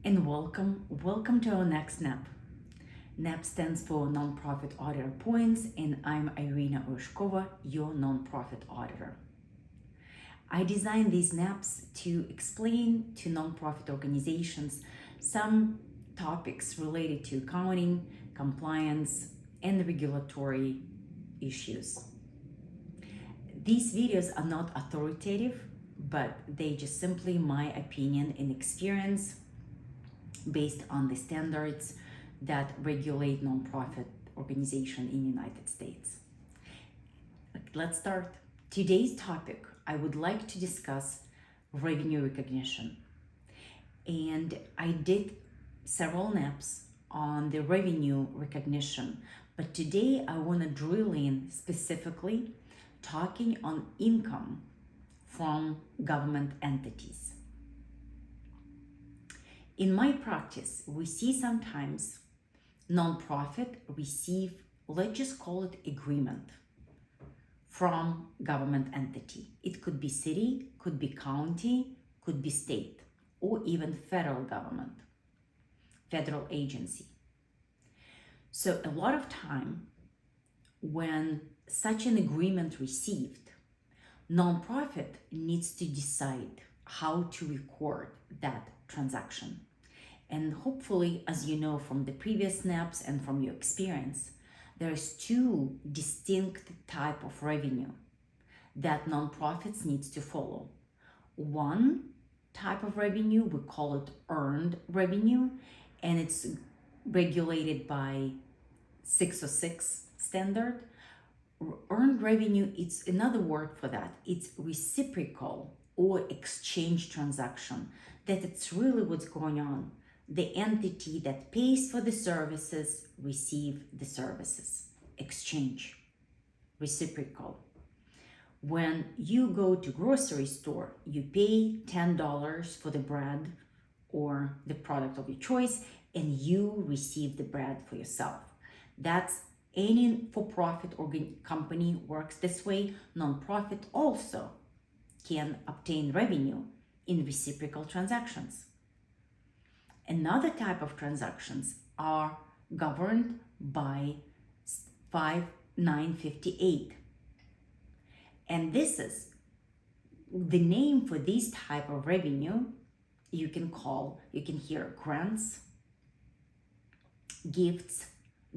and welcome to our next NAP. NAP stands for Nonprofit Auditor Points, and I'm Irina Oshkova, your nonprofit auditor. I designed these NAPs to explain to nonprofit organizations some topics related to accounting, compliance, and regulatory issues. These videos are not authoritative, but they just simply my opinion and experience based on the standards that regulate nonprofit organization in the United States. Let's start. Today's topic, I would like to discuss revenue recognition. And I did several NAPs on the revenue recognition, but today I want to drill in specifically talking on income from government entities. In my practice, we see sometimes nonprofit receive, let's just call it agreement from government entity. It could be city, could be county, could be state, or even federal government, federal agency. So a lot of time when such an agreement received, nonprofit needs to decide how to record that transaction. And hopefully, as you know from the previous NAPs and from your experience, there's two distinct type of revenue that nonprofits needs to follow. One type of revenue, we call it earned revenue, and it's regulated by 606 standard. Earned revenue, it's another word for that. It's reciprocal or exchange transaction, that it's really what's going on. The entity that pays for the services receive the services. Exchange, reciprocal. When you go to grocery store, you pay $10 for the bread or the product of your choice, and you receive the bread for yourself. That's any for-profit company works this way. Nonprofit also can obtain revenue in reciprocal transactions. Another type of transactions are governed by 5958. And this is the name for this type of revenue. You can hear grants, gifts,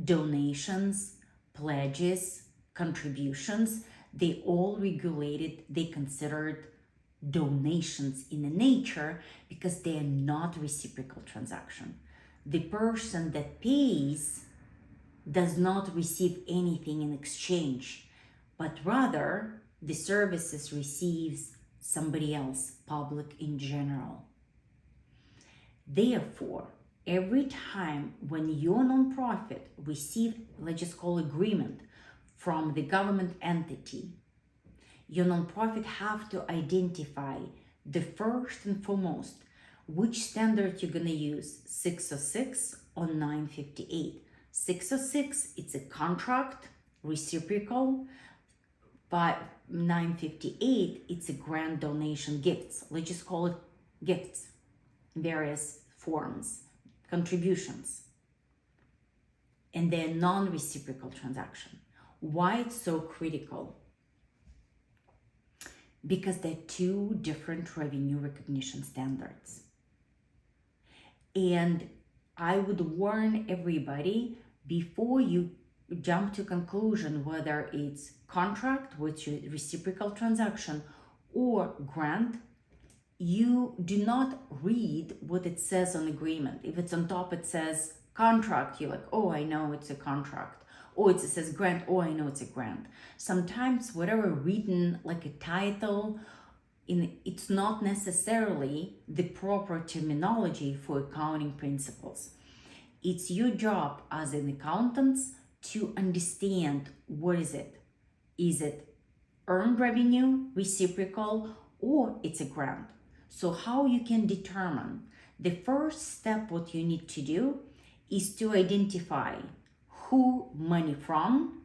donations, pledges, contributions. They all regulated, they considered donations in the nature because they are not reciprocal transaction. The person that pays does not receive anything in exchange, but rather the services receives somebody else, public in general. Therefore, every time when your nonprofit receive, let's just call agreement from the government entity, your nonprofit have to identify the first and foremost which standard you're going to use, 606 or 958. 606, it's a contract, reciprocal, but 958, it's a grant, donation, gifts. Let's just call it gifts, various forms, contributions, and they're non-reciprocal transaction. Why it's so critical? Because they're two different revenue recognition standards. And I would warn everybody before you jump to conclusion whether it's contract, which is reciprocal transaction, or grant, you do not read what it says on agreement. If it's on top, it says contract, you're like, oh, I know it's a contract. Or it says grant, oh, I know it's a grant. Sometimes whatever written like a title, it's not necessarily the proper terminology for accounting principles. It's your job as an accountant to understand what is it. Is it earned revenue, reciprocal, or it's a grant? So how you can determine? The first step, what you need to do is to identify who money from.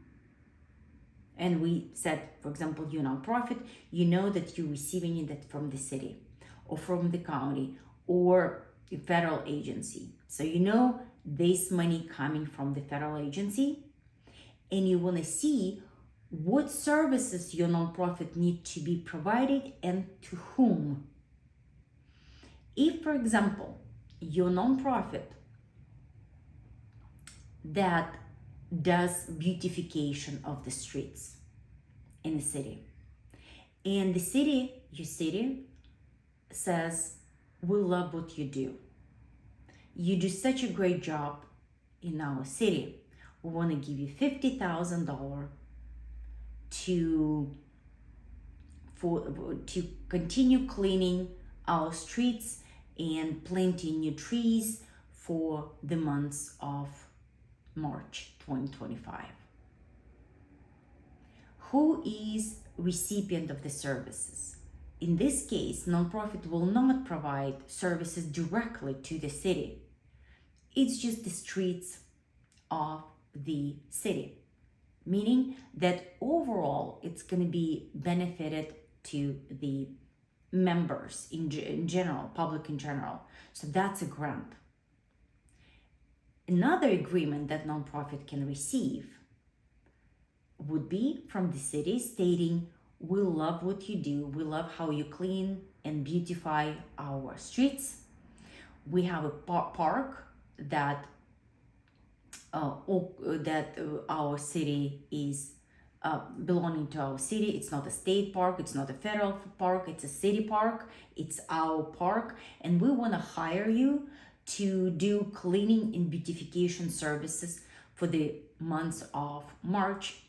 And we said, for example, you're nonprofit, you know that you're receiving it from the city or from the county or federal agency. So you know this money coming from the federal agency, and you want to see what services your nonprofit need to be provided and to whom. If, for example, your nonprofit that does beautification of the streets in the city, and the city, your city, says, we love what you do. You do such a great job in our city. We want to give you $50,000 to continue cleaning our streets and planting new trees for the months of March 2025. Who is recipient of the services? In this case, nonprofit will not provide services directly to the city. It's just the streets of the city, meaning that overall it's going to be benefited to the members in general, public in general. So that's a grant. Another agreement that nonprofit can receive would be from the city stating, we love what you do, we love how you clean and beautify our streets. We have a park that our city is belonging to our city. It's not a state park, it's not a federal park, it's a city park, it's our park, and we want to hire you to do cleaning and beautification services for the months of March.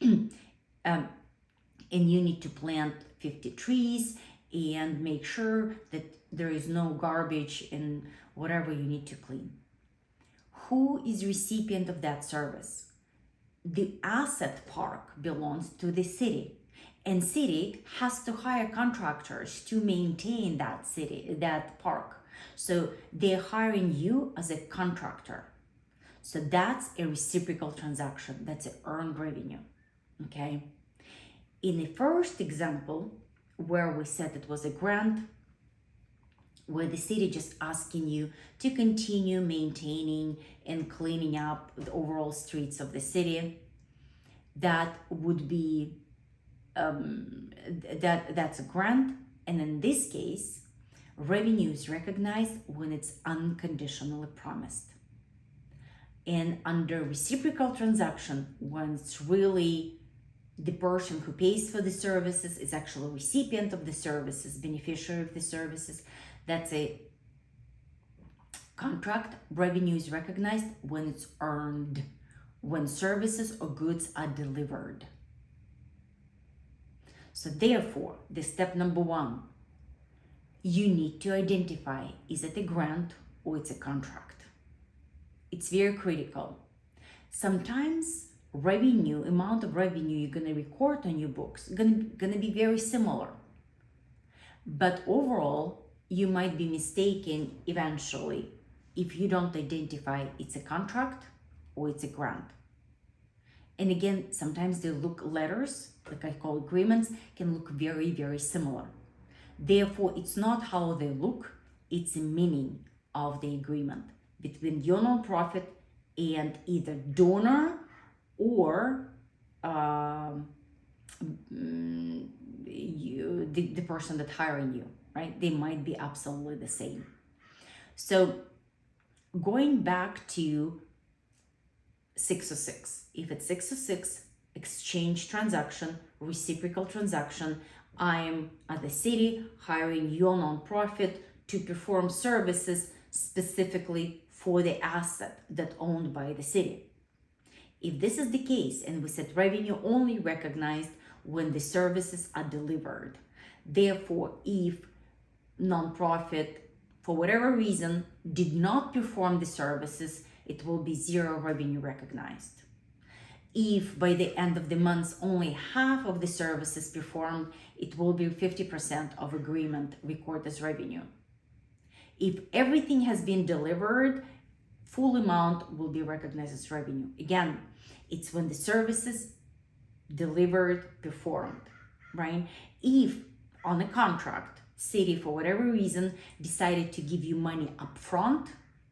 And you need to plant 50 trees and make sure that there is no garbage in whatever you need to clean. Who is recipient of that service? The asset park belongs to the city, and city has to hire contractors to maintain that park. So they're hiring you as a contractor. So that's a reciprocal transaction. That's an earned revenue. Okay. In the first example, where we said it was a grant, where the city just asking you to continue maintaining and cleaning up the overall streets of the city, that would be that's a grant. And in this case, revenue is recognized when it's unconditionally promised. And under reciprocal transaction, when it's really the person who pays for the services is actually a recipient of the services, beneficiary of the services, that's a contract. Revenue is recognized when it's earned, when services or goods are delivered. So therefore, the step number one, you need to identify, is it a grant or it's a contract? It's very critical. Sometimes amount of revenue you're going to record on your books going to be very similar. But overall, you might be mistaken eventually if you don't identify it's a contract or it's a grant. And again, sometimes the letters, like I call agreements, can look very, very similar. Therefore, it's not how they look, it's the meaning of the agreement between your nonprofit and either donor or the person that hiring you, right? They might be absolutely the same. So going back to 606, if it's 606, exchange transaction, reciprocal transaction, I'm at the city hiring your nonprofit to perform services specifically for the asset that's owned by the city. If this is the case, and we said revenue only recognized when the services are delivered. Therefore, if nonprofit, for whatever reason, did not perform the services, it will be zero revenue recognized. If by the end of the month only half of the services performed, it will be 50% of agreement recorded as revenue. If everything has been delivered, full amount will be recognized as revenue. Again, it's when the services delivered, performed, right? If on a contract, city, for whatever reason, decided to give you money upfront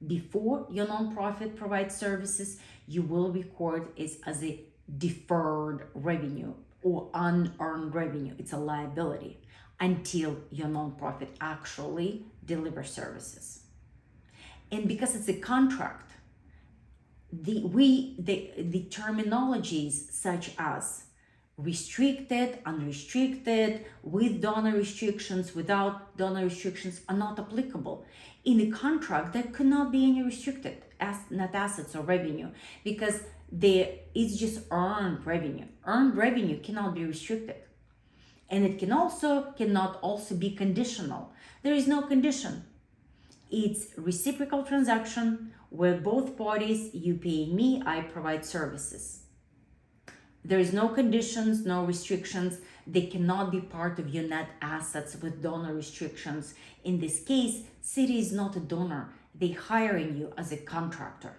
before your nonprofit provides services, you will record it as a deferred revenue or unearned revenue. It's a liability until your nonprofit actually delivers services. And because it's a contract, the terminologies such as restricted, unrestricted, with donor restrictions, without donor restrictions are not applicable. In a contract, there could not be any restricted net assets or revenue because it's just earned revenue. Earned revenue cannot be restricted. And it cannot also be conditional. There is no condition. It's reciprocal transaction where both parties, you pay me, I provide services. There is no conditions, no restrictions. They cannot be part of your net assets with donor restrictions. In this case, city is not a donor. They're hiring you as a contractor.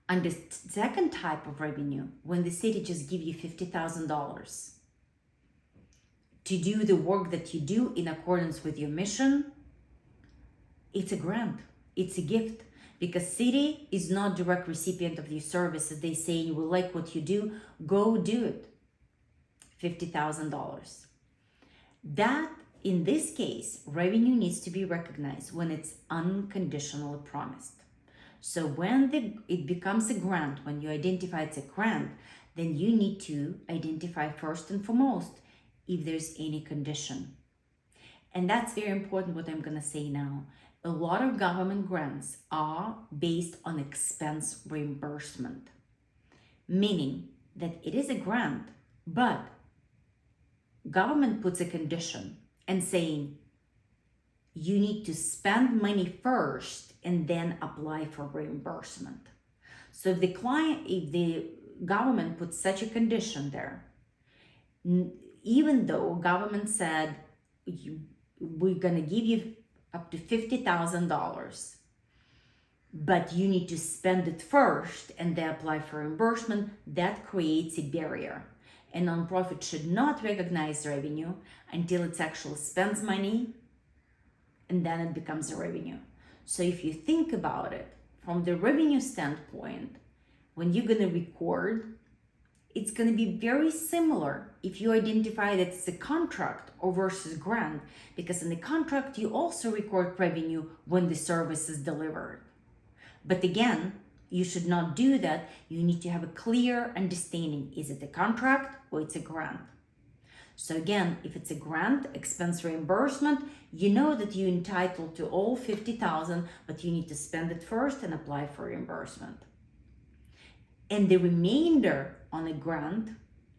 And the second type of revenue, when the city just give you $50,000 to do the work that you do in accordance with your mission, it's a grant, it's a gift. Because city is not direct recipient of your services. They say, we like what you do, go do it. $50,000. That, in this case, revenue needs to be recognized when it's unconditionally promised. So when it becomes a grant, when you identify it's a grant, then you need to identify first and foremost if there's any condition. And that's very important what I'm gonna say now. A lot of government grants are based on expense reimbursement, meaning that it is a grant, but government puts a condition and saying you need to spend money first and then apply for reimbursement. So if the government puts such a condition there, even though government said we're gonna give you up to $50,000, but you need to spend it first and then apply for reimbursement, that creates a barrier. A nonprofit should not recognize revenue until it actually spends money and then it becomes a revenue. So if you think about it from the revenue standpoint, when you're gonna record, it's going to be very similar if you identify that it's a contract or versus grant, because in the contract you also record revenue when the service is delivered. But again, you should not do that. You need to have a clear understanding. Is it a contract or it's a grant? So again, if it's a grant, expense reimbursement, you know that you're entitled to all $50,000, but you need to spend it first and apply for reimbursement. And the remainder on a grant,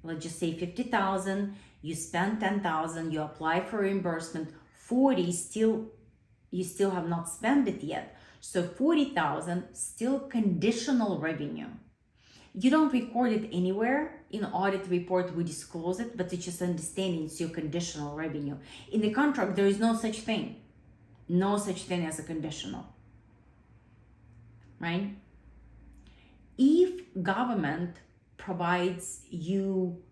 let's just say 50,000, you spend 10,000, you apply for reimbursement, 40 you still have not spent it yet. So 40,000 still conditional revenue. You don't record it anywhere. In audit report, we disclose it, but it's just understanding it's your conditional revenue. In the contract, there is no such thing. No such thing as a conditional, right? If government provides you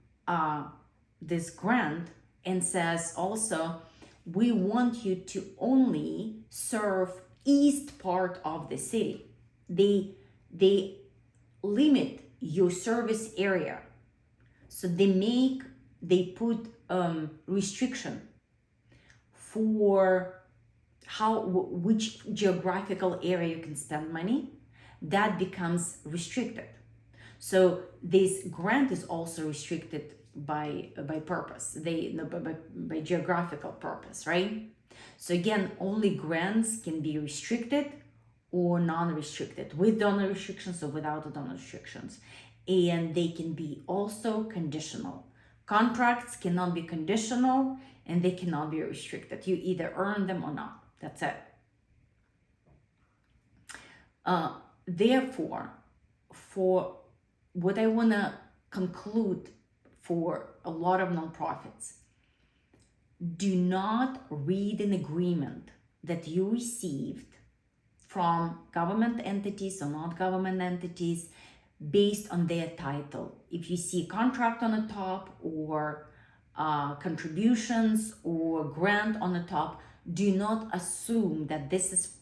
this grant and says also, we want you to only serve east part of the city, they limit your service area. So they put restriction for which geographical area you can spend money. That becomes restricted. So this grant is also restricted by purpose, by geographical purpose, right? So again, only grants can be restricted or non-restricted, with donor restrictions or without the donor restrictions. And they can be also conditional. Contracts cannot be conditional and they cannot be restricted. You either earn them or not. That's it. Therefore, for what I want to conclude for a lot of nonprofits, do not read an agreement that you received from government entities or not government entities based on their title. If you see a contract on the top or contributions or grant on the top, do not assume that this is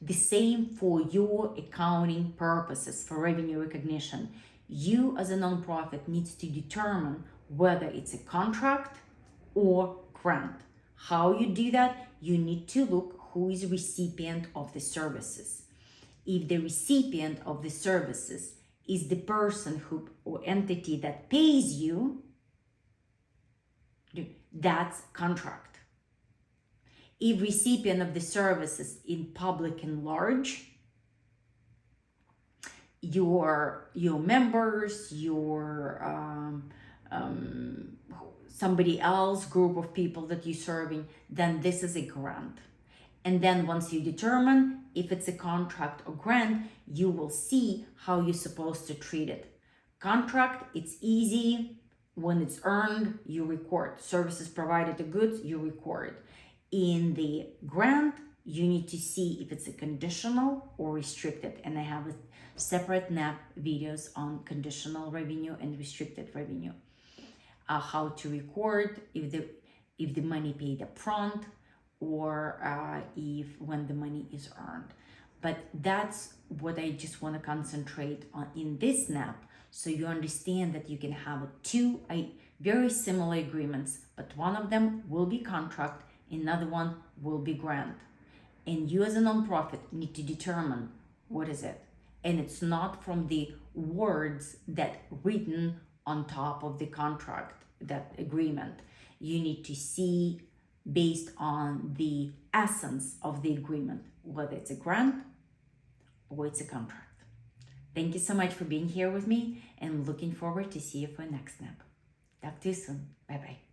the same for your accounting purposes for revenue recognition. You as a nonprofit needs to determine whether it's a contract or grant. How you do that? You need to look who is recipient of the services. If the recipient of the services is the person who or entity that pays you, that's contract. If recipient of the services in public and large, your members, your somebody else group of people that you're serving, then this is a grant. And then once you determine if it's a contract or grant, you will see how you're supposed to treat it. Contract, it's easy. When it's earned, you record. Services provided, the goods, you record. In the grant, you need to see if it's a conditional or restricted. And I have a separate NAP videos on conditional revenue and restricted revenue. How to record if the money paid up front, or if when the money is earned. But that's what I just want to concentrate on in this NAP, so you understand that you can have two very similar agreements, but one of them will be contract, another one will be grant. And you as a nonprofit need to determine what is it. And it's not from the words that written on top of the contract, that agreement. You need to see based on the essence of the agreement, whether it's a grant or it's a contract. Thank you so much for being here with me, and looking forward to see you for next NAP. Talk to you soon. Bye-bye.